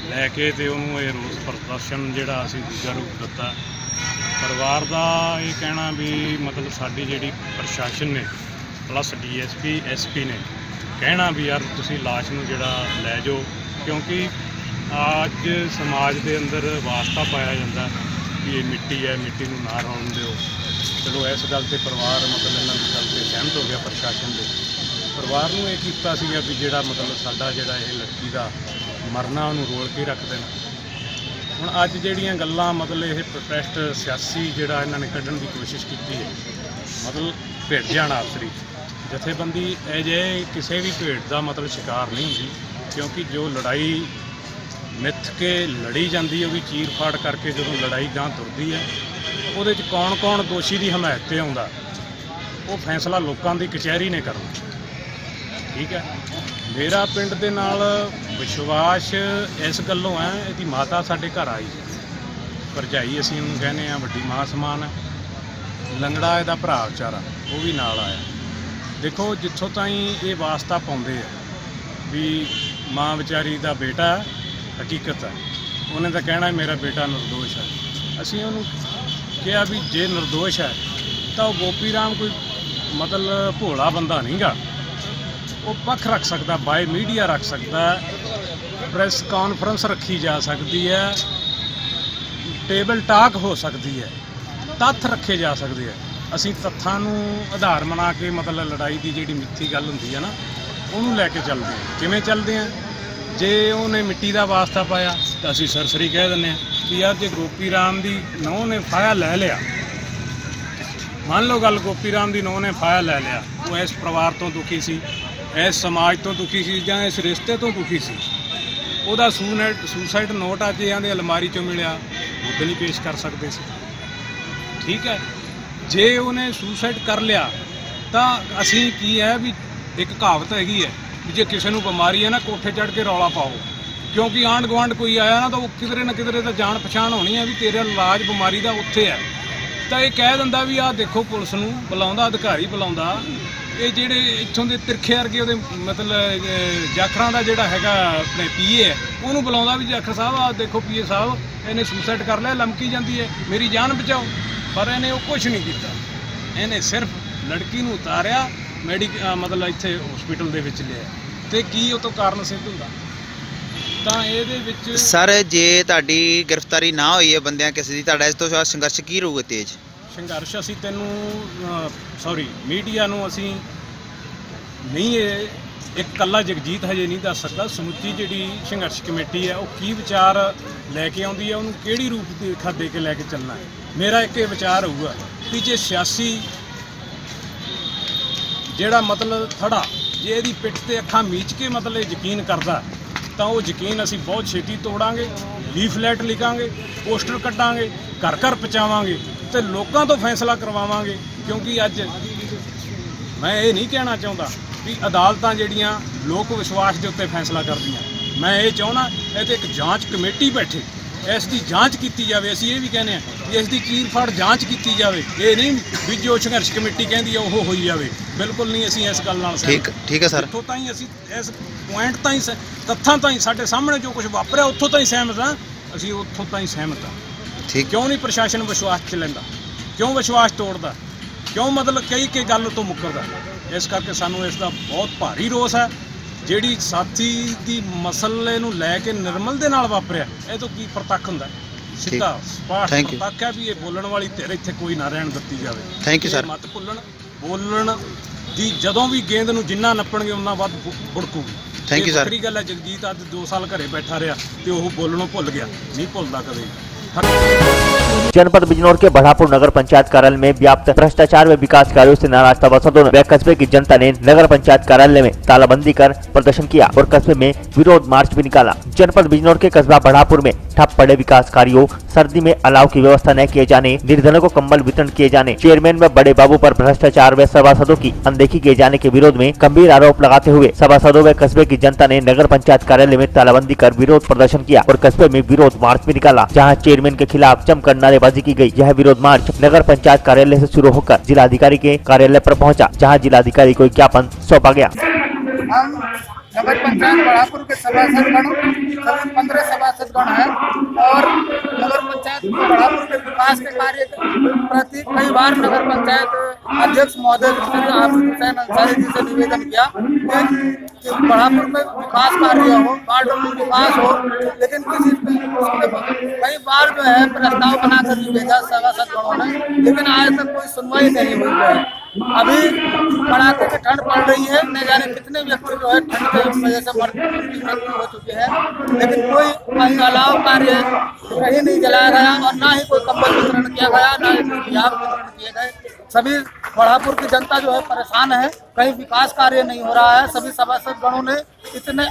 लैके ते उन्होंने रोस प्रदर्शन जिहड़ा असीं दूजा रूप दिता। परिवार का ये कहना भी मतलब साडी जिहड़ी प्रशासन ने प्लस डीएसपी एसपी ने कहना भी यार तुसीं लाश नूं जिहड़ा लै जाओ, क्योंकि अज समाज के अंदर वास्ता पाया जाता कि ये मिट्टी है, मिट्टी नूं ना रौन दिओ। चलो इस गल ते परिवार मतलब इन्हां दी गल ते सहमत हो गया। प्रशासन दे परिवार नूं ये कीता सीगा भी जिहड़ा मतलब साडा जिहड़ा ये लड़की दा मरना उन्होंने रोल के रख देना। हुण अज जिहड़ियां गल्लां मतलब ये प्रोटेस्ट सियासी जिहड़ा इन्हां ने कढ़ण की कोशिश की है, मतलब भेट जाण आपसरी जथेबंदी अजे किसी भी भेट का मतलब शिकार नहीं होंदी, क्योंकि जो लड़ाई मिथ के लड़ी जाती है भी चीर फाड़ करके जो लड़ाई गां तुरती है वो कौन कौन दोषी की हमायत से आउंदा वो फैसला लोगों की कचहरी ने करना। ठीक है, मेरा पिंड दे नाल विश्वास इस गल्लों है, इसकी माता साडे घर आई भरजाई असीं उहनूं कहने आ, वड्डी मां समान है। लंगड़ा इहदा भरा विचारा वो भी नाल आया। देखो जिथों ताईं ये वास्ता पाउंदे आ भी मां विचारी दा बेटा हकीकत है, उन्हें तो कहना मेरा बेटा निर्दोष है। असीं उहनूं कहा भी जे निर्दोष है तो गोपी राम कोई मतलब भोला बंदा नहीं गा, वो पक्ष रख सकता, बाय मीडिया रख सकता, प्रेस कॉन्फ्रेंस रखी जा सकती है, टेबल टाक हो सकती है, तत्थ रखे जा सकते हैं। असीं तत्थां नूं आधार बना के मतलब लड़ाई की जिहड़ी मिथी गल हुंदी है ना उहनूं लैके चलदे हैं। किवें चलदे हैं? जे उन्हें मिट्टी का वास्ता पाया तो असीं सरसरी कह दिंदे कि यार जे गोपी राम की नूंह ने फाया लै लिया, मान लो गल गोपी राम की नूंह ने फाया लै लिया, वो इस परिवार तो दुखी सी, इस समाज तो दुखी सी, जां इस रिश्ते तो दुखी सी, ਉਹਦਾ सुसाइड नोट अज इहदे अलमारी चों मिलिया उद नहीं पेश कर सकते सी। ठीक है, जे उन्हें सुसाइड कर लिया तो असीं की है भी एक कहावत हैगी है भी जे किसी को बीमारी है ना कोठे चढ़ के रौला पाओ, क्योंकि आंढ गुआंढ कोई आया ना तो किधरे ना किधरे तो जान पछाण होनी है भी तेरा इलाज बीमारी का उत्थे है, तो ये कह दिंदा भी आ देखो पुलिस नूं बुलाउंदा, अधिकारी बुलाउंदा, ये जिहड़े इत्थों दे तिरखे वर्गे ਉਹਦੇ मतलब जाखरां ਦਾ ਜਿਹੜਾ ਹੈਗਾ ਆਪਣੇ पीए है ਉਹਨੂੰ बुलाउंदा भी जाखर साहब आ देखो पीए साहब ਇਹਨੇ सुसाइड कर लिया, लमकी जाती है, मेरी जान बचाओ, पर ਇਹਨੇ ਉਹ कुछ नहीं किया, ਇਹਨੇ सिर्फ लड़की ਨੂੰ ਉਤਾਰਿਆ मतलब ਇੱਥੇ हॉस्पिटल ਦੇ ਵਿੱਚ ਲਿਆ ਤੇ ਕੀ ਉਹ ਤੋਂ ਕਾਰਨ ਸਿੱਧ ਹੁੰਦਾ। ਤਾਂ ਇਹਦੇ ਵਿੱਚ ਸਰ ਜੇ ਤੁਹਾਡੀ ਗ੍ਰਿਫਤਾਰੀ ਨਾ ਹੋਈ ਹੈ ਬੰਦਿਆਂ ਕਿਸੇ ਦੀ, ਤੁਹਾਡਾ ਇਸ ਤੋਂ ਬਾਅਦ ਸੰਘਰਸ਼ ਕੀ ਰਹੂਗਾ? ਤੇਜ਼ संघर्ष असी तेनू सॉरी मीडिया नू असी नहीं एक कला जगजीत हजे नहीं दस सकता, समुची जी संघर्ष कमेटी है वो की विचार लैके आउंदी है, उन्होंने किहड़ी रूप रेखा दे के लैके चलना है। मेरा एक विचार होगा कि जे सियासी जिहड़ा मतलब थड़ा जे इहदी पिठ ते अखां मीच के मतलब यकीन करदा तो वो यकीन असी बहुत छेती तोड़ांगे, लीफलैट लिखांगे, पोस्टर कट्टांगे, घर घर पहुँचावांगे तो लोगों तो फैसला करवावांगे। क्योंकि अज मैं ये नहीं कहना चाहता भी अदालतां जिहड़ियां लोक विश्वास के उत्ते फैसला करदियां, मैं ये चाहना ये एक जांच कमेटी बैठे, इसकी जांच की जाए। असीं ये भी कहने कि इसकी चीर फाड़ जांच की जाए, ये नहीं भी जो संघर्ष कमेटी कहती है वो होई जाए, बिल्कुल नहीं। असीं इस गल नाल ठीक है सर, उत्थों ताईं असीं इस पॉइंट ताईं तत्थां ताईं साडे सामने जो कुछ वापरिया उत्थों ताईं सहमत हाँ, असीं उत्थों ताईं सहमत हाँ। ठीक, क्यों नहीं प्रशासन विश्वास च लैंदा, क्यों विश्वास तोड़दा, क्यों मतलब कई गल तो मुकरदा। इस करके सानू इसका बहुत भारी रोस है। जिहड़ी साथी की मसले नूं लैके निर्मल दे नाल वापरिया ये तो की प्रतੱਖ हुंदा, ਸਿੱਧਾ ਸਪਸ਼ਟ Thank you. ਤੱਕ ਹੈ ਵੀ ਇਹ ਬੋਲਣ ਵਾਲੀ ਧਿਰ ਇੱਥੇ ਕੋਈ ਨਾ ਰਹਿਣ ਦਿੱਤੀ ਜਾਵੇ। Thank you, ਇਹ sir. ਮਤ ਭੁੱਲਣ, ਬੋਲਣ ਦੀ ਜਦੋਂ ਵੀ ਗੇਂਦ ਨੂੰ ਜਿੰਨਾ ਨੱਪਣਗੇ ਉਨਾ ਵੱਧ ਬੁੜਕੂਗੀ। Thank you, sir. ਵੱਖਰੀ ਗੱਲ ਹੈ ਜਗਜੀਤ ਅੱਜ 2 ਸਾਲ ਘਰੇ बैठा रहा तो वो बोलनों भुल गया, नहीं भुलता कभी। जनपद बिजनौर के बढ़ापुर नगर पंचायत कार्यालय में व्याप्त भ्रष्टाचार व विकास कार्यों से नाराज सभासदों व कस्बे की जनता ने नगर पंचायत कार्यालय में तालाबंदी कर प्रदर्शन किया और कस्बे में विरोध मार्च भी निकाला। जनपद बिजनौर के कस्बा बढ़ापुर में ठप पड़े विकास कार्यों, सर्दी में अलाव की व्यवस्था न किए जाने, निर्धनों को कंबल वितरण किए जाने, चेयरमैन व बड़े बाबू पर भ्रष्टाचार व सभासदों की अनदेखी किए जाने के विरोध में गंभीर आरोप लगाते हुए सभासदों व कस्बे की जनता ने नगर पंचायत कार्यालय में तालाबंदी कर विरोध प्रदर्शन किया और कस्बे में विरोध मार्च भी निकाला, जहाँ चेयरमैन के खिलाफ जमकर नारेबाजी की गई। यह विरोध मार्च नगर पंचायत कार्यालय से शुरू होकर जिलाधिकारी के कार्यालय पर पहुंचा, जहां जिलाधिकारी को ज्ञापन सौंपा गया। हम नगर पंचायत बढ़ापुर के सभासदगण सभी 15 सभासदगण हैं और नगर पंचायत बढ़ापुर के विकास के कार्य के प्रति कई बार नगर पंचायत अध्यक्ष महोदय श्री आसिफ हुसैन अंसारी जी से निवेदन किया कि बढ़ापुर में विकास कार्य हो, वार्डों में विकास हो, लेकिन कई बार जो है प्रस्ताव बनाकर भी भेजा सभासदगणों ने, लेकिन आज तक कोई सुनवाई नहीं हुई है। अभी कड़ाके की ठंड पड़ रही है, न जाने कितने व्यक्ति जो है ठंड की वजह से मृत्यु हो चुके हैं, लेकिन कोई कहीं अलाव कार्य कहीं नहीं जलाया गया और ना ही कोई कंबल वितरण किया गया, ना ही वितरण किए गए। सभी बढ़ापुर की जनता जो है परेशान है, कहीं विकास कार्य नहीं हो रहा है। सभी सभासदगणों ने इतने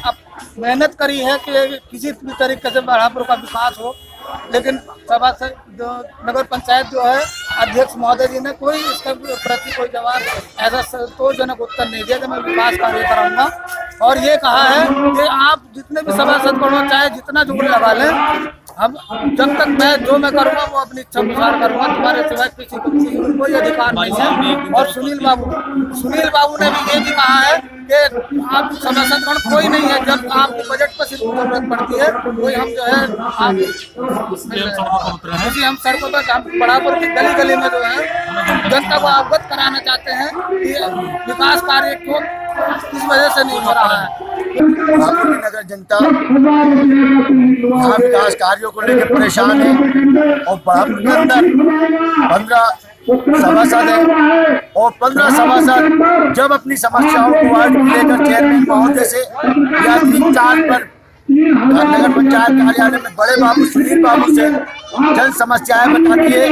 मेहनत करी है कि किसी भी तरीके से बढ़ापुर का विकास हो, लेकिन सभासद नगर पंचायत जो है अध्यक्ष महोदय जी ने कोई इसके प्रति कोई जवाब ऐसा संतोषजनक उत्तर नहीं दिया कि मैं विकास कार्य कराऊंगा। और ये कहा है कि आप जितने भी सभासदगण हो चाहे जितना जोर लगा लें, हम जब तक मैं करूंगा वो अपनी इच्छा अनुसार करूंगा, तुम्हारे सिवाय किसी को कोई अधिकार नहीं है। और सुनील बाबू ने भी ये भी कहा है कि आप सभासदगण कोई नहीं है, जब आपको बजट पर सिर्फ जरूरत पड़ती है कोई हम जो है हम सड़कों पर हम बढ़ापुर की गली गली में जो है जनता को अवगत कराना चाहते हैं कि विकास कार्य को किस वजह से नहीं हो रहा है। बढ़ापुर की नगर जनता विकास कार्यों को लेकर परेशान है और बढ़ापुर के अंदर 15 सभासद है और 15 सभासद जब अपनी समस्याओं को वार्ड में लेकर चेयरमैन महोदय से या 3-4 पर नगर पंचायत कार्यालय में बड़े बाबू सुनील बाबू से जन समस्याएं बताती है,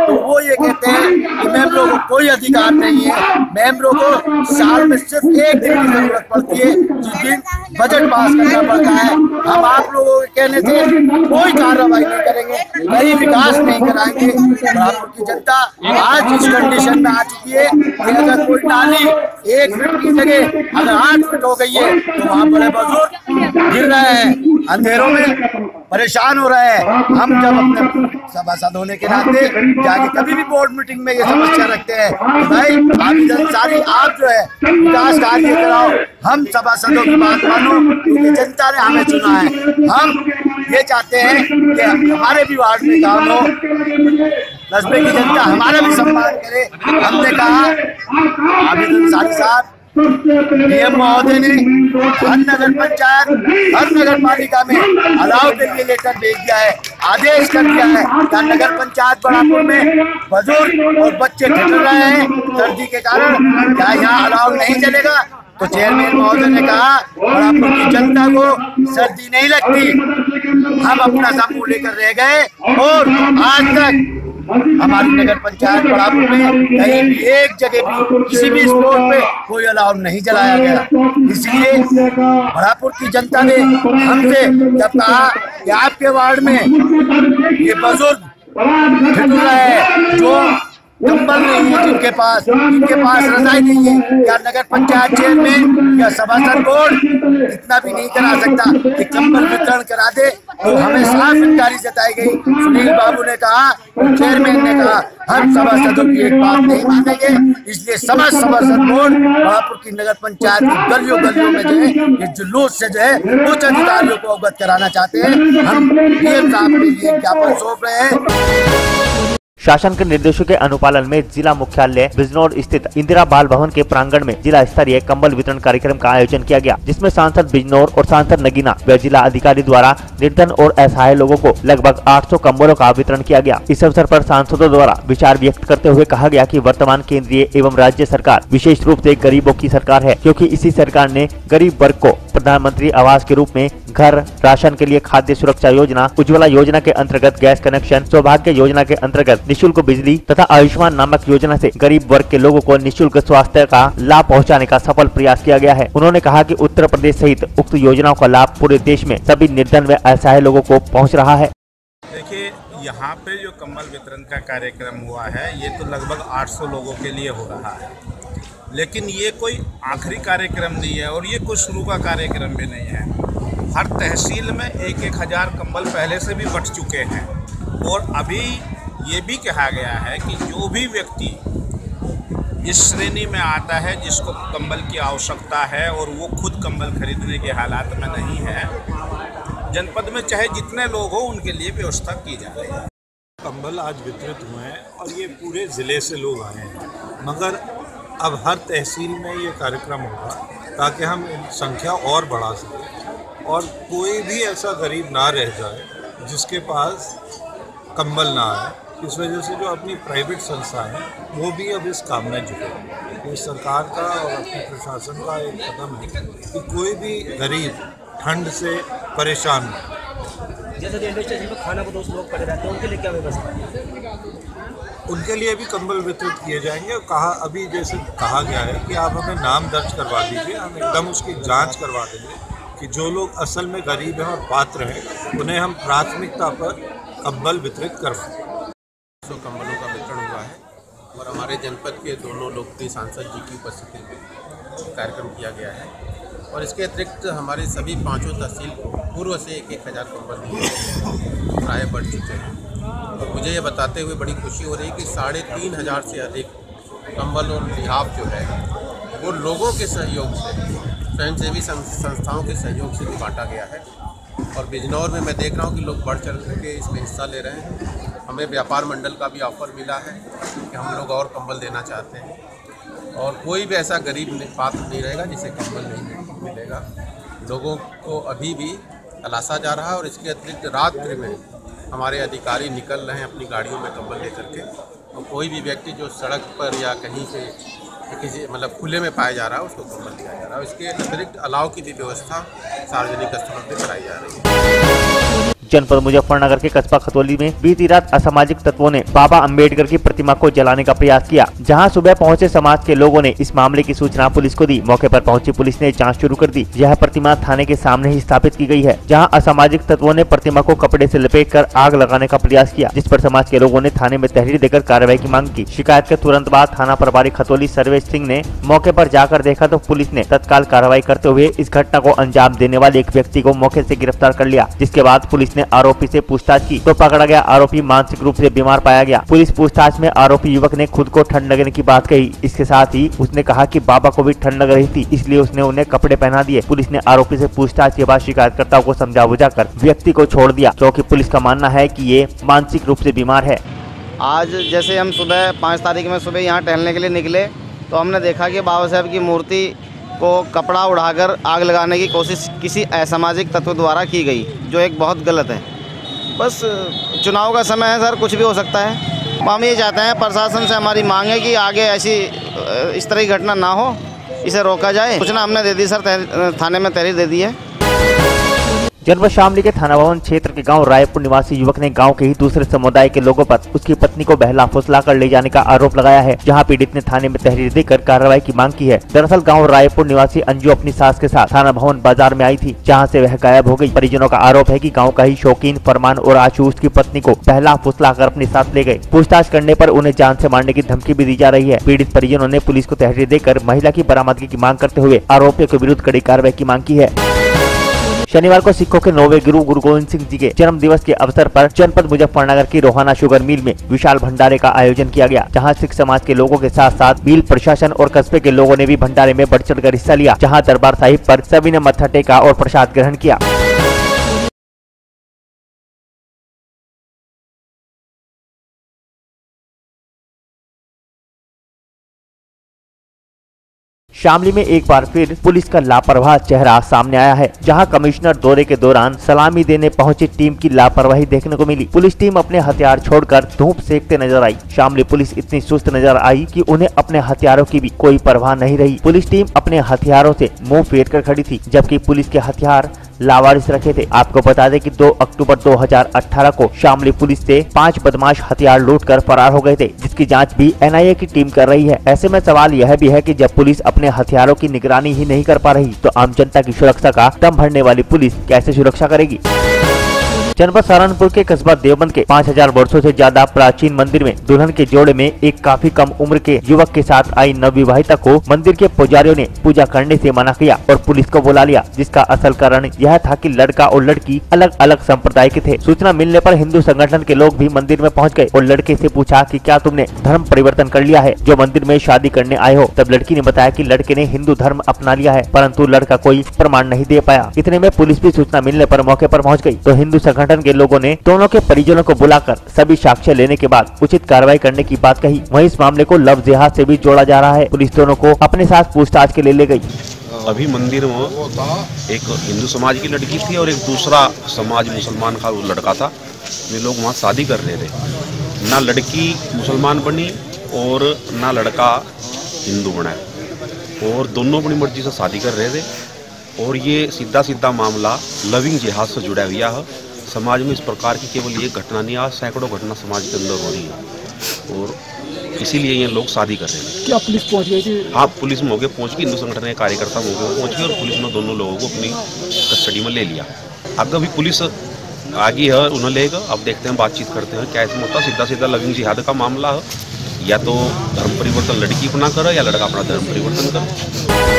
तो वो ये कहते हैं कि मेंबरों को कोई अधिकार नहीं है, मेंबरों को साल में सिर्फ 1 दिन की जरूरत पड़ती है जिस दिन बजट पास करना पड़ता है। हम आप लोगों के कहने से कोई कार्रवाई नहीं करेंगे, कहीं विकास नहीं कराएंगे। बढ़ापुर की जनता आज इस कंडीशन में आ चुकी है कि अगर कोई नाली 1 फीट की जगह अगर 8 फीट हो गई है तो वहाँ बड़े बुजुर्ग गिर रहे हैं, अंधेरों में परेशान हो रहे हैं। हम जब अपने सभासद होने के नाते जाके कभी भी बोर्ड मीटिंग में ये समस्या रखते हैं कि भाई आबिद अंसारी आप जो है विकास कार्य कराओ, हम सभासदों की बात मानो क्योंकि जनता ने हमें चुना है। हम ये चाहते हैं कि हमारे भी वार्ड में काम हो, कस्बे की जनता हमारा भी सम्मान करे। हमने कहा आबिद अंसारी साहब डीएम महोदय ने हर नगर पंचायत हर नगर पालिका में अलाव के लिए लेटर भेज दिया है, आदेश कर दिया है। क्या नगर पंचायत बढ़ापुर में बुजुर्ग और बच्चे ठिठुर रहे हैं सर्दी के कारण, क्या यहाँ अलाव नहीं चलेगा? तो चेयरमैन महोदय ने कहा बढ़ापुर की जनता को सर्दी नहीं लगती, हम अपना समूह लेकर रह गए और आज तक हमारी नगर पंचायत बढ़ापुर में कहीं भी एक जगह भी किसी भी स्पोर्ट पे कोई अलाव नहीं जलाया गया। इसलिए बढ़ापुर की जनता ने हमसे जब कहा कि आपके वार्ड में ये बुजुर्ग ठिठुर रहे हैं, जो कंबल नहीं है जिनके पास रजाई नहीं है, क्या नगर पंचायत चेयरमैन या सभासद बोर्ड इतना भी नहीं करा सकता कि कंबल वितरण करा दे? तो हमें साफ जानकारी जताई गई। सुनील बाबू ने कहा, चेयरमैन ने कहा हम सभासदों की एक बात नहीं मानेंगे, इसलिए समस्त सभासद बोर्ड बढ़ापुर की नगर पंचायत की गलियों में जो है ये जुलूस से जो है उच्च अधिकारियों को अवगत कराना चाहते हैं। हम डीएम साहब के लिए ज्ञापन सौंप रहे हैं। शासन के निर्देशों के अनुपालन में जिला मुख्यालय बिजनौर स्थित इंदिरा बाल भवन के प्रांगण में जिला स्तरीय कंबल वितरण कार्यक्रम का आयोजन किया गया, जिसमें सांसद बिजनौर और सांसद नगीना व जिला अधिकारी द्वारा निर्धन और असहाय लोगों को लगभग 800 कंबलों का वितरण किया गया। इस अवसर पर सांसदों द्वारा विचार व्यक्त करते हुए कहा गया कि वर्तमान केंद्रीय एवं राज्य सरकार विशेष रूप से गरीबों की सरकार है, क्योंकि इसी सरकार ने गरीब वर्ग को प्रधानमंत्री आवास के रूप में घर, राशन के लिए खाद्य सुरक्षा योजना, उज्ज्वला योजना के अंतर्गत गैस कनेक्शन, सौभाग्य योजना के अंतर्गत निःशुल्क बिजली तथा आयुष्मान नामक योजना से गरीब वर्ग के लोगों को निःशुल्क स्वास्थ्य का लाभ पहुंचाने का सफल प्रयास किया गया है। उन्होंने कहा कि उत्तर प्रदेश सहित उक्त योजनाओं का लाभ पूरे देश में सभी निर्धन व असहाय लोगों को पहुंच रहा है। देखिए, यहाँ पे जो कंबल वितरण का कार्यक्रम हुआ है ये तो लगभग 800 लोगों के लिए हो रहा है, लेकिन ये कोई आखिरी कार्यक्रम नहीं है और ये कोई शुरू का कार्यक्रम भी नहीं है। हर तहसील में 1-1 हज़ार कंबल पहले से भी बंट चुके हैं और अभी ये भी कहा गया है कि जो भी व्यक्ति इस श्रेणी में आता है जिसको कंबल की आवश्यकता है और वो खुद कंबल खरीदने के हालात में नहीं है, जनपद में चाहे जितने लोग हो उनके लिए व्यवस्था की जा रही है। कंबल आज वितरित हुए हैं और ये पूरे ज़िले से लोग आए हैं, मगर अब हर तहसील में ये कार्यक्रम होगा ताकि हम संख्या और बढ़ा सकें और कोई भी ऐसा गरीब ना रह जाए जिसके पास कंबल ना आए। इस वजह से जो अपनी प्राइवेट संस्थाएं हैं वो भी अब इस काम में जुटे हैं। ये सरकार का और अपने प्रशासन का एक कदम है कि कोई भी गरीब ठंड से परेशान हो। जैसे रेलवे स्टेशन पर खाना को 200 लोग पड़े रहते हैं, उनके लिए क्या व्यवस्था है? उनके लिए भी कंबल वितरित किए जाएंगे और अभी जैसे कहा गया है कि आप हमें नाम दर्ज करवा दीजिए, हम एकदम उसकी जांच करवा देंगे कि जो लोग असल में गरीब हैं और पात्र हैं उन्हें हम प्राथमिकता पर कंबल वितरित करवाएं। कंबलों का वितरण हुआ है और हमारे जनपद के दोनों लोकप्रिय सांसद जी की उपस्थिति में कार्यक्रम किया गया है और इसके अतिरिक्त हमारे सभी 5 तहसील को पूर्व से 1-1 हज़ार कंबल दिए प्राय बढ़ चुके हैं और मुझे ये बताते हुए बड़ी खुशी हो रही है कि 3,500 से अधिक कंबल और लिहाफ जो है वो लोगों के सहयोग से, स्वयंसेवी संस्थाओं के सहयोग से बांटा गया है और बिजनौर में मैं देख रहा हूँ कि लोग बढ़ चढ़ करके इसमें हिस्सा ले रहे हैं। हमें व्यापार मंडल का भी ऑफर मिला है कि हम लोग और कंबल देना चाहते हैं और कोई भी ऐसा गरीब पात्र नहीं रहेगा जिसे कंबल नहीं मिलेगा। लोगों को अभी भी तलाशा जा रहा है और इसके अतिरिक्त रात्रि में हमारे अधिकारी निकल रहे हैं अपनी गाड़ियों में कंबल लेकर के और कोई भी व्यक्ति जो सड़क पर या कहीं पे किसी खुले में पाया जा रहा है उसको कंबल दिया जा रहा है। इसके अतिरिक्त अलाव की भी व्यवस्था सार्वजनिक स्थलों पर कराई जा रही है। जनपद मुजफ्फरनगर के कस्बा खतौली में बीती रात असामाजिक तत्वों ने बाबा अंबेडकर की प्रतिमा को जलाने का प्रयास किया, जहां सुबह पहुंचे समाज के लोगों ने इस मामले की सूचना पुलिस को दी। मौके पर पहुंची पुलिस ने जांच शुरू कर दी। यह प्रतिमा थाने के सामने ही स्थापित की गई है, जहां असामाजिक तत्वों ने प्रतिमा को कपड़े से लपेटकर आग लगाने का प्रयास किया, जिस पर समाज के लोगों ने थाने में तहरीर देकर कार्रवाई की मांग की। शिकायत के तुरंत बाद थाना प्रभारी खतौली सर्वेश सिंह ने मौके पर जाकर देखा तो पुलिस ने तत्काल कार्रवाई करते हुए इस घटना को अंजाम देने वाले एक व्यक्ति को मौके से गिरफ्तार कर लिया। जिसके बाद पुलिस ने आरोपी से पूछताछ की तो पकड़ा गया आरोपी मानसिक रूप से बीमार पाया गया। पुलिस पूछताछ में आरोपी युवक ने खुद को ठंड लगने की बात कही। इसके साथ ही उसने कहा कि बाबा को भी ठंड लग रही थी, इसलिए उसने उन्हें कपड़े पहना दिए। पुलिस ने आरोपी से पूछताछ के बाद शिकायतकर्ता को समझा बुझाकर व्यक्ति को छोड़ दिया, क्योंकि पुलिस का मानना है कि ये मानसिक रूप से बीमार है। आज जैसे हम सुबह 5 तारीख में सुबह यहाँ टहलने के लिए निकले तो हमने देखा कि बाबा साहब की मूर्ति को कपड़ा उड़ाकर आग लगाने की कोशिश किसी असामाजिक तत्व द्वारा की गई, जो एक बहुत गलत है। बस चुनाव का समय है सर, कुछ भी हो सकता है। हम ये चाहते हैं, प्रशासन से हमारी मांग है कि आगे ऐसी इस तरह की घटना ना हो, इसे रोका जाए। सूचना हमने दे दी सर, थाने में तहरीर दे दी है। जनपद शामली के थाना भवन क्षेत्र के गांव रायपुर निवासी युवक ने गांव के ही दूसरे समुदाय के लोगों पर उसकी पत्नी को बहला फुसला कर ले जाने का आरोप लगाया है, जहां पीड़ित ने थाने में तहरीर देकर कार्रवाई की मांग की है। दरअसल गांव रायपुर निवासी अंजू अपनी सास के साथ थाना भवन बाजार में आई थी, जहां से वह गायब हो गई। परिजनों का आरोप है कि गाँव का ही शौकीन फरमान और आशू उसकी पत्नी को बहला फुसला कर अपने साथ ले गए। पूछताछ करने पर उन्हें जान से मारने की धमकी भी दी जा रही है। पीड़ित परिजनों ने पुलिस को तहरीर देकर महिला की बरामदगी की मांग करते हुए आरोपियों के विरुद्ध कड़ी कार्रवाई की मांग की है। शनिवार को सिखों के 9वें गुरु गुरु गोविंद सिंह जी के जन्म दिवस के अवसर पर जनपद मुजफ्फरनगर की रोहाना शुगर मिल में विशाल भंडारे का आयोजन किया गया, जहां सिख समाज के लोगों के साथ साथ मिल प्रशासन और कस्बे के लोगों ने भी भंडारे में बढ़ चढ़कर हिस्सा लिया, जहां दरबार साहिब पर सभी ने मत्था टेका और प्रसाद ग्रहण किया। शामली में एक बार फिर पुलिस का लापरवाह चेहरा सामने आया है, जहां कमिश्नर दौरे के दौरान सलामी देने पहुंची टीम की लापरवाही देखने को मिली। पुलिस टीम अपने हथियार छोड़कर धूप सेकते नजर आई। शामली पुलिस इतनी सुस्त नजर आई कि उन्हें अपने हथियारों की भी कोई परवाह नहीं रही। पुलिस टीम अपने हथियारों से मुंह फेर कर खड़ी थी, जबकि पुलिस के हथियार लावारिस रखे थे। आपको बता दें कि 2 अक्टूबर 2018 को शामली पुलिस से 5 बदमाश हथियार लूटकर फरार हो गए थे, जिसकी जांच भी NIA की टीम कर रही है। ऐसे में सवाल यह भी है कि जब पुलिस अपने हथियारों की निगरानी ही नहीं कर पा रही, तो आम जनता की सुरक्षा का दम भरने वाली पुलिस कैसे सुरक्षा करेगी। जनपद सहारनपुर के कस्बा देवबंद के 5000 वर्षों से ज्यादा प्राचीन मंदिर में दुल्हन के जोड़े में एक काफी कम उम्र के युवक के साथ आई नवविवाहिता को मंदिर के पुजारियों ने पूजा करने से मना किया और पुलिस को बुला लिया, जिसका असल कारण यह था कि लड़का और लड़की अलग अलग संप्रदाय के थे। सूचना मिलने पर हिंदू संगठन के लोग भी मंदिर में पहुंच गए और लड़के से पूछा कि क्या तुमने धर्म परिवर्तन कर लिया है जो मंदिर में शादी करने आए हो। तब लड़की ने बताया कि लड़के ने हिंदू धर्म अपना लिया है, परंतु लड़का कोई प्रमाण नहीं दे पाया। इतने में पुलिस भी सूचना मिलने पर मौके पर पहुंच गई, तो हिंदू संगठन के लोगों ने दोनों के परिजनों को बुलाकर सभी साक्ष्य लेने के बाद उचित कार्रवाई करने की बात कही। वहीं इस मामले को लव जिहाद से भी जोड़ा जा रहा है। पुलिस दोनों को अपने साथ पूछताछ के लिए ले गई। अभी मंदिर में एक हिंदू समाज की लड़की थी और एक दूसरा समाज मुसलमान का वो लड़का था। वे लोग वहाँ शादी कर रहे थे। ना लड़की मुसलमान बनी और ना लड़का हिंदू बना, और दोनों अपनी मर्जी से शादी कर रहे थे। और ये सीधा सीधा मामला लविंग जिहाद से जुड़ा हुआ है। समाज में इस प्रकार की केवल ये घटना नहीं, आज सैकड़ों घटना समाज के अंदर हो रही है, और इसीलिए ये लोग शादी कर रहे हैं। क्या पुलिस पहुंच गई थी? हाँ, पुलिस मौके पहुंच गई, हिंदू संगठन के कार्यकर्ता मौके पहुंच गए और पुलिस ने दोनों लोगों को अपनी कस्टडी में ले लिया। आगे भी पुलिस आगे है, उन्हें लेगा। अब देखते हैं, बातचीत करते हैं क्या इसमें होता है। सीधा सीधा लविंग जिहाद का मामला है, या तो धर्म परिवर्तन लड़की अपना करे या लड़का अपना धर्म परिवर्तन करे।